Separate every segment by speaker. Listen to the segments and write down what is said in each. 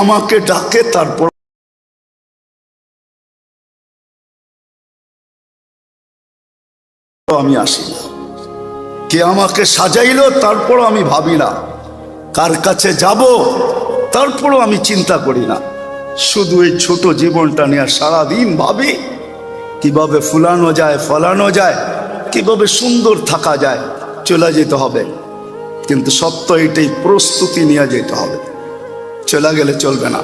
Speaker 1: আমাকে ডাকে তারপর আমি আসি না, কে আমাকে সাজাইলো তারপর আমি ভাবি না, কার কাছে যাব তারপরও আমি চিন্তা করি না। শুধু এই ছোট জীবনটা নিয়ে সারাদিন ভাবি কিভাবে ফুলানো যায়, ফলানো যায়, কিভাবে সুন্দর থাকা যায়। চলে যেতে হবে, কিন্তু সত্য এটাই, প্রস্তুতি নিয়ে যেতে হবে। চলে গেলে চলবে না।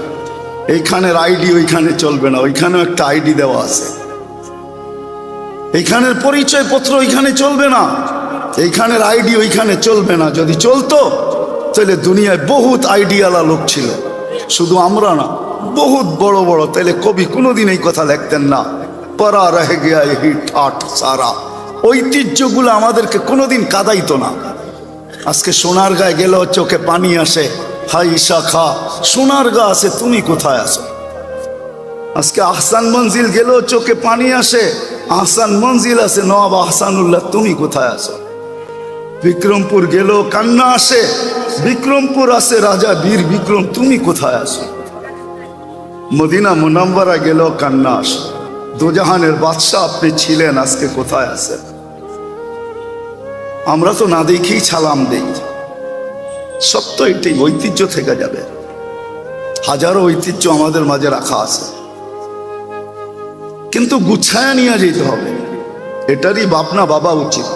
Speaker 1: এইখানের আইডি ওইখানে চলবে না, ওইখানেও একটা আইডি দেওয়া আছে। এইখানের পরিচয়পত্র ওইখানে চলবে না, এইখানের আইডি ওইখানে চলবে না। যদি চলতো তাহলে দুনিয়ায় বহুত আইডিয়ালা লোক ছিল, শুধু আমরা না, বহুত বড় বড়। তাহলে কবি কোনোদিন এই কথা লিখতেন না, পরা রহে গিয়া এই ঠাট সারা। ঐতিহ্যগুলো আমাদেরকে কোনোদিন কাদাইতো না। আজকে সোনার গায়ে গেলেও চোখে পানি আসে, হাই ঈশা খা, সোনার গা আছে, তুমি কোথায় আছো? আজকে আহসান মঞ্জিল গেলেও চোখে পানি আসে, আহসান মঞ্জিল আছে, নবাব আহসানুল্লাহ, তুমি কোথায় আছো? বিক্রমপুর গেলেও কান্না আসে, বিক্রমপুর আছে রাজা বীর বিক্রম, তুমি কোথায় আছো? মদিনা মুনাম্বারা গেলেও কান্না আসে, দোজাহানের বাদশাহ আপনি ছিলেন, আজকে কোথায় আছেন? আমরা তো না দেখেই সালাম দেই। সত্য এটাই, ঐতিহ্য থেকে যাবে। হাজারো ঐতিহ্য আমাদের মাঝে রাখা আছে, কিন্তু গুছায়া নিয়ে যেতে হবে। এটারই ভাবনা বাবা উচিত।